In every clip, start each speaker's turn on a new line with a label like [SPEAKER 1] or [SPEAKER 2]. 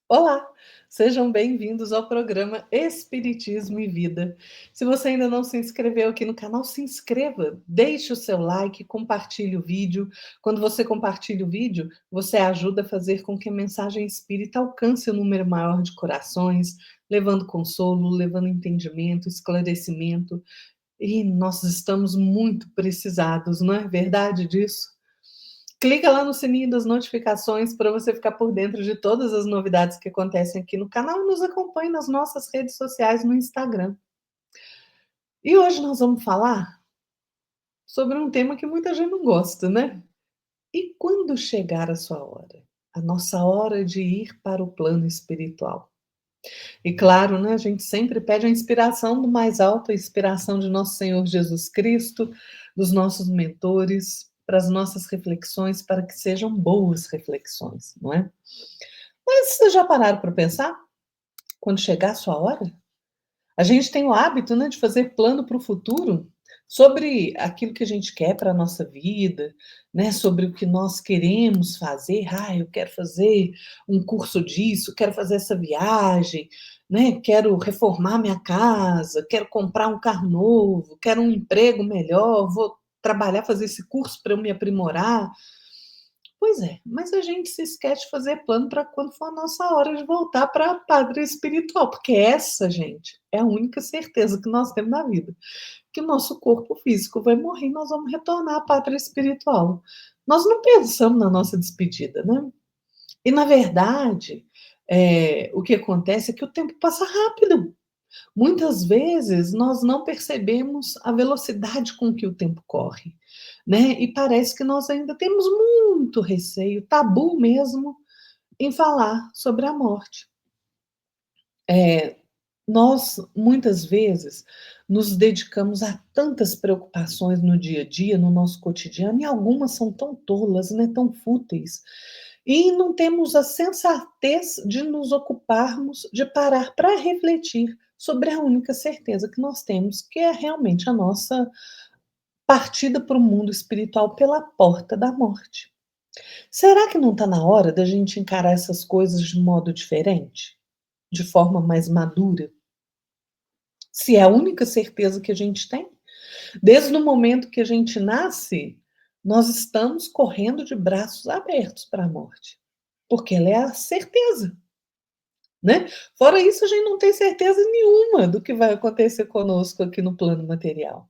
[SPEAKER 1] Olá, sejam bem-vindos ao programa Espiritismo e Vida. Se você ainda não se inscreveu aqui no canal, se inscreva, deixe o seu like, compartilhe o vídeo. Quando você compartilha o vídeo, você ajuda a fazer com que a mensagem espírita alcance um número maior de corações, levando consolo, levando entendimento, esclarecimento. E nós estamos muito precisados, não é verdade disso? Clica lá no sininho das notificações para você ficar por dentro de todas as novidades que acontecem aqui no canal e nos acompanhe nas nossas redes sociais no Instagram. E hoje nós vamos falar sobre um tema que muita gente não gosta, né? E quando chegar a sua hora? A nossa hora de ir para o plano espiritual. E claro, né, a gente sempre pede a inspiração do mais alto, a inspiração de nosso Senhor Jesus Cristo, dos nossos mentores, para as nossas reflexões, para que sejam boas reflexões, não é? Mas vocês já pararam para pensar? Quando chegar a sua hora? A gente tem o hábito, né, de fazer plano para o futuro, sobre aquilo que a gente quer para a nossa vida, né, sobre o que nós queremos fazer. "Ah, eu quero fazer um curso disso, quero fazer essa viagem, né, quero reformar minha casa, quero comprar um carro novo, quero um emprego melhor, vou trabalhar, fazer esse curso para eu me aprimorar". Pois é, mas a gente se esquece de fazer plano para quando for a nossa hora de voltar para a pátria espiritual, porque essa, gente, é a única certeza que nós temos na vida, que o nosso corpo físico vai morrer e nós vamos retornar à pátria espiritual. Nós não pensamos na nossa despedida, né? E, na verdade, o que acontece é que o tempo passa rápido. Muitas vezes nós não percebemos a velocidade com que o tempo corre, né? E parece que nós ainda temos muito receio, tabu mesmo, em falar sobre a morte. Nós, muitas vezes, nos dedicamos a tantas preocupações no dia a dia, no nosso cotidiano, e algumas são tão tolas, né, tão fúteis, e não temos a sensatez de nos ocuparmos, de parar para refletir sobre a única certeza que nós temos, que é realmente a nossa partida para o mundo espiritual pela porta da morte. Será que não está na hora da gente encarar essas coisas de modo diferente? De forma mais madura? Se é a única certeza que a gente tem? Desde o momento que a gente nasce, nós estamos correndo de braços abertos para a morte, porque ela é a certeza, né? Fora isso, a gente não tem certeza nenhuma do que vai acontecer conosco aqui no plano material.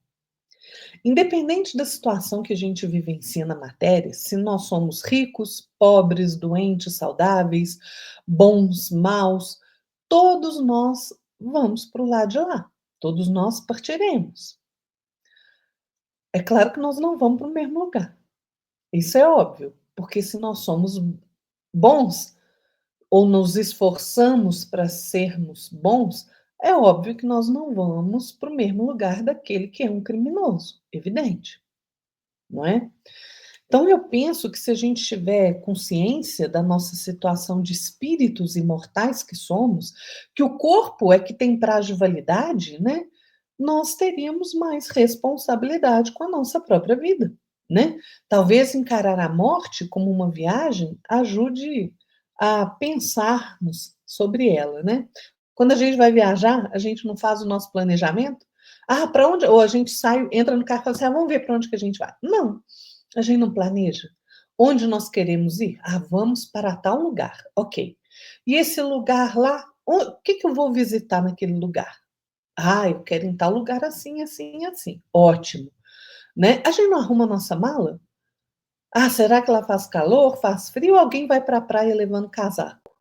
[SPEAKER 1] Independente da situação que a gente vivencia na matéria, se nós somos ricos, pobres, doentes, saudáveis, bons, maus, todos nós vamos para o lado de lá. Todos nós partiremos. É claro que nós não vamos para o mesmo lugar. Isso é óbvio, porque se nós somos bons ou nos esforçamos para sermos bons, é óbvio que nós não vamos para o mesmo lugar daquele que é um criminoso, evidente, não é? Então eu penso que se a gente tiver consciência da nossa situação de espíritos imortais que somos, que o corpo é que tem prazo de validade, né? Nós teríamos mais responsabilidade com a nossa própria vida, né? Talvez encarar a morte como uma viagem ajude a pensarmos sobre ela, né? Quando a gente vai viajar, a gente não faz o nosso planejamento. Ah, para onde? Ou a gente sai, entra no carro e fala assim: ah, vamos ver para onde que a gente vai. Não, a gente não planeja. Onde nós queremos ir? Ah, vamos para tal lugar. Ok. E esse lugar lá, o que que eu vou visitar naquele lugar? Ah, eu quero ir em tal lugar assim, assim, assim. Ótimo, né? A gente não arruma a nossa mala? Ah, será que lá faz calor, faz frio? Ou alguém vai para a praia levando casaco?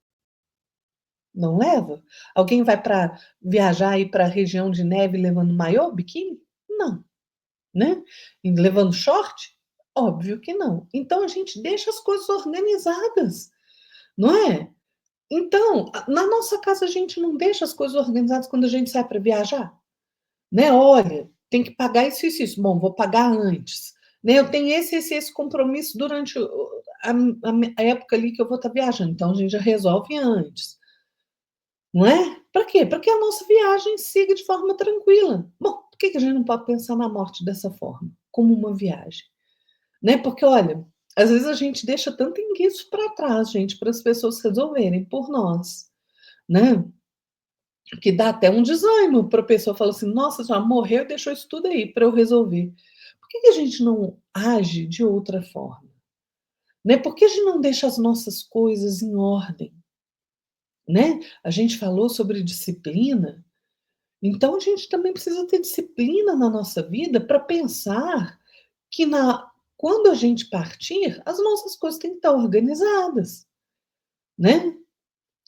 [SPEAKER 1] Não leva? Alguém vai para viajar e para a região de neve levando maiô, biquíni? Não, né? E levando short? Óbvio que não. Então a gente deixa as coisas organizadas, não é? Então, na nossa casa a gente não deixa as coisas organizadas quando a gente sai para viajar? Né, olha, tem que pagar isso, isso, isso. Bom, vou pagar antes. Né, eu tenho esse compromisso durante a época ali que eu vou estar viajando, então a gente já resolve antes, não é? Para quê? Para que a nossa viagem siga de forma tranquila. Bom, por que que a gente não pode pensar na morte dessa forma, como uma viagem? Né? Porque, olha, Às vezes a gente deixa tanto isso para trás, gente, para as pessoas resolverem por nós, né? Que dá até um desânimo para a pessoa falar assim: nossa, já morreu e deixou isso tudo aí para eu resolver. Por que a gente não age de outra forma? Né? Por que a gente não deixa as nossas coisas em ordem? Né? A gente falou sobre disciplina, então a gente também precisa ter disciplina na nossa vida para pensar que quando a gente partir, as nossas coisas têm que estar organizadas, né?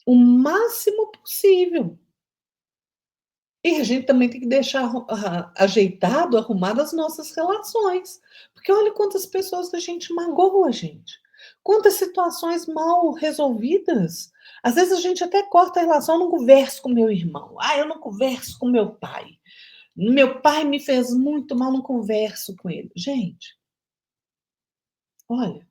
[SPEAKER 1] O máximo possível. E a gente também tem que deixar ajeitado, arrumado as nossas relações. Porque olha quantas pessoas a gente magoa, gente. Quantas situações mal resolvidas. Às vezes a gente até corta a relação, eu não converso com meu irmão. Ah, eu não converso com meu pai. Meu pai me fez muito mal, não converso com ele. Gente, olha,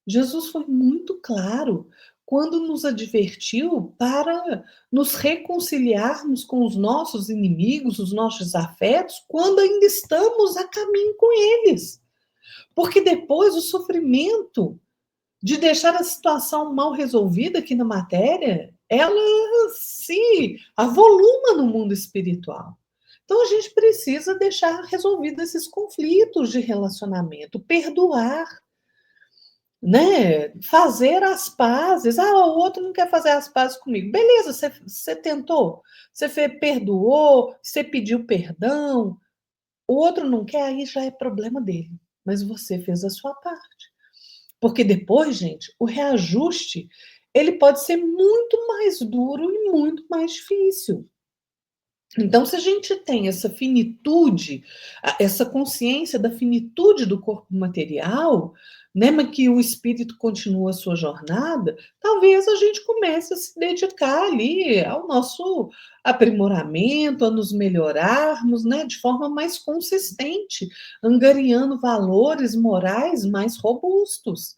[SPEAKER 1] Jesus foi muito claro quando nos advertiu para nos reconciliarmos com os nossos inimigos, os nossos afetos, quando ainda estamos a caminho com eles. Porque depois o sofrimento de deixar a situação mal resolvida aqui na matéria, ela se avoluma no mundo espiritual. Então a gente precisa deixar resolvidos esses conflitos de relacionamento, perdoar, né? Fazer as pazes. Ah, o outro não quer fazer as pazes comigo. Beleza, você tentou, perdoou, você pediu perdão, o outro não quer, aí já é problema dele. Mas você fez a sua parte. Porque depois, gente, o reajuste ele pode ser muito mais duro e muito mais difícil. Então, se a gente tem essa finitude, essa consciência da finitude do corpo material, né, mas que o espírito continua a sua jornada, talvez a gente comece a se dedicar ali ao nosso aprimoramento, a nos melhorarmos, né, de forma mais consistente, angariando valores morais mais robustos.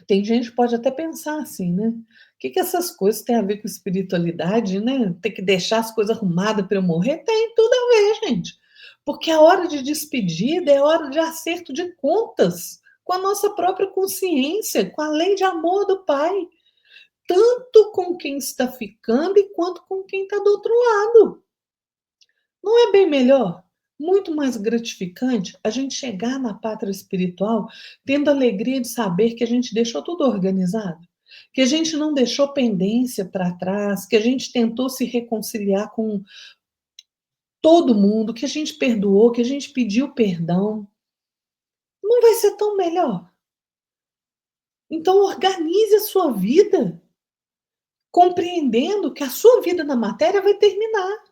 [SPEAKER 1] Tem gente que pode até pensar assim, né? O que essas coisas têm a ver com espiritualidade, né? Tem que deixar as coisas arrumadas para eu morrer? Tem tudo a ver, gente. Porque a hora de despedida é hora de acerto de contas com a nossa própria consciência, com a lei de amor do Pai, tanto com quem está ficando e quanto com quem está do outro lado. Não é bem melhor? Muito mais gratificante a gente chegar na pátria espiritual tendo a alegria de saber que a gente deixou tudo organizado, que a gente não deixou pendência para trás, que a gente tentou se reconciliar com todo mundo, que a gente perdoou, que a gente pediu perdão. Não vai ser tão melhor? Então, organize a sua vida, compreendendo que a sua vida na matéria vai terminar.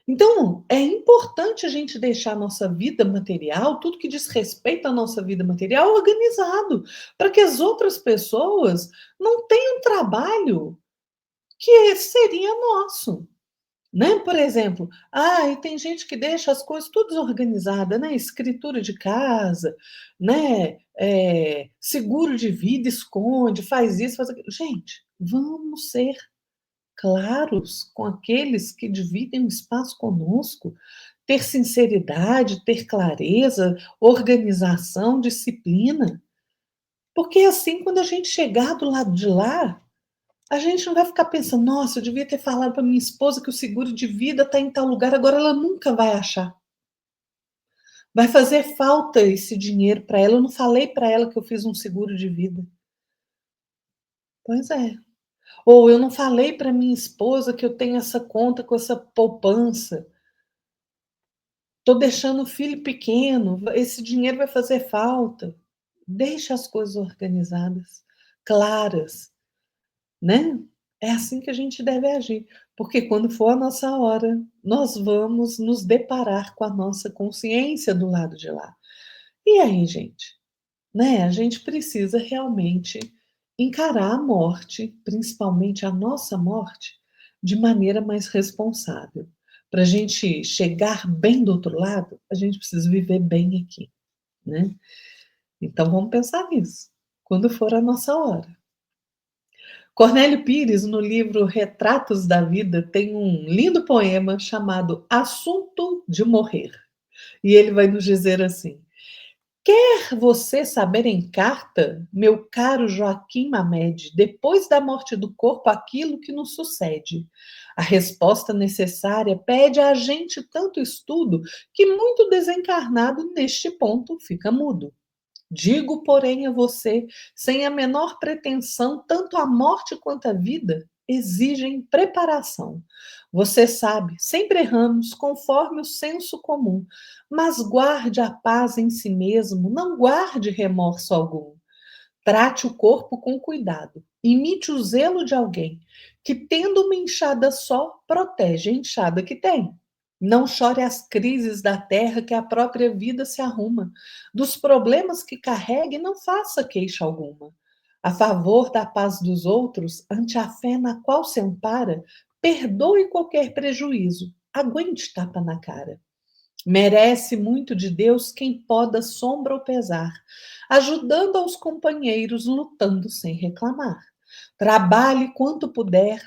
[SPEAKER 1] Então, é importante a gente deixar a nossa vida material, tudo que diz respeito à nossa vida material, organizado, para que as outras pessoas não tenham trabalho que seria nosso. Né? Por exemplo, e tem gente que deixa as coisas tudo desorganizadas, né? Escritura de casa, né? Seguro de vida, esconde, faz isso, faz aquilo. Gente, vamos ser claros com aqueles que dividem o espaço conosco, ter sinceridade, ter clareza, organização, disciplina. Porque assim, quando a gente chegar do lado de lá, a gente não vai ficar pensando, nossa, eu devia ter falado para minha esposa que o seguro de vida está em tal lugar, agora ela nunca vai achar. Vai fazer falta esse dinheiro para ela. Eu não falei para ela que eu fiz um seguro de vida. Pois é. Ou eu não falei para minha esposa que eu tenho essa conta com essa poupança. Estou deixando o filho pequeno, esse dinheiro vai fazer falta. Deixa as coisas organizadas, claras, né? É assim que a gente deve agir, porque quando for a nossa hora, nós vamos nos deparar com a nossa consciência do lado de lá. E aí, gente, né? A gente precisa realmente encarar a morte, principalmente a nossa morte, de maneira mais responsável. Para a gente chegar bem do outro lado, a gente precisa viver bem aqui, né? Então vamos pensar nisso, quando for a nossa hora. Cornélio Pires, no livro Retratos da Vida, tem um lindo poema chamado Assunto de Morrer. E ele vai nos dizer assim: Quer você saber em carta, meu caro Joaquim Mamed, depois da morte do corpo, aquilo que nos sucede? A resposta necessária pede a gente tanto estudo que muito desencarnado neste ponto fica mudo. Digo, porém, a você, sem a menor pretensão, tanto a morte quanto a vida exigem preparação. Você sabe, sempre erramos conforme o senso comum, mas guarde a paz em si mesmo, não guarde remorso algum. Trate o corpo com cuidado, imite o zelo de alguém que, tendo uma enxada só, protege a enxada que tem. Não chore as crises da terra que a própria vida se arruma. Dos problemas que carregue, não faça queixa alguma. A favor da paz dos outros, ante a fé na qual se ampara, perdoe qualquer prejuízo, aguente tapa na cara. Merece muito de Deus quem poda sombra ou pesar, ajudando aos companheiros, lutando sem reclamar. Trabalhe quanto puder,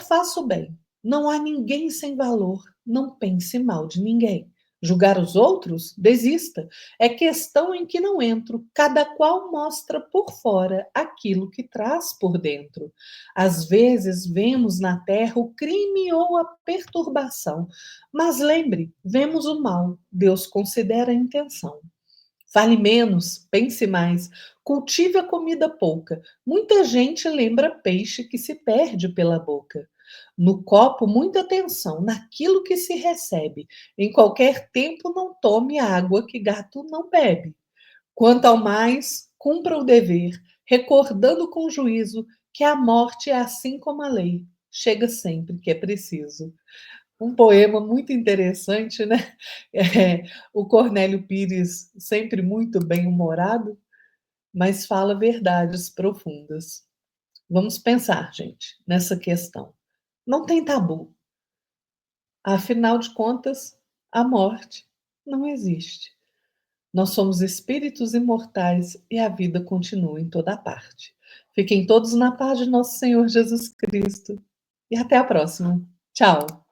[SPEAKER 1] faça o bem. Não há ninguém sem valor, não pense mal de ninguém. Julgar os outros? Desista. É questão em que não entro. Cada qual mostra por fora aquilo que traz por dentro. Às vezes vemos na terra o crime ou a perturbação, mas lembre, vemos o mal, Deus considera a intenção. Fale menos, pense mais, cultive a comida pouca. Muita gente lembra peixe que se perde pela boca. No copo, muita atenção naquilo que se recebe. Em qualquer tempo, não tome água que gato não bebe. Quanto ao mais, cumpra o dever, recordando com juízo que a morte é assim como a lei, chega sempre que é preciso. Um poema muito interessante, né? O Cornélio Pires, sempre muito bem-humorado, mas fala verdades profundas. Vamos pensar, gente, nessa questão. Não tem tabu. Afinal de contas, a morte não existe. Nós somos espíritos imortais e a vida continua em toda parte. Fiquem todos na paz de nosso Senhor Jesus Cristo. E até a próxima. Tchau.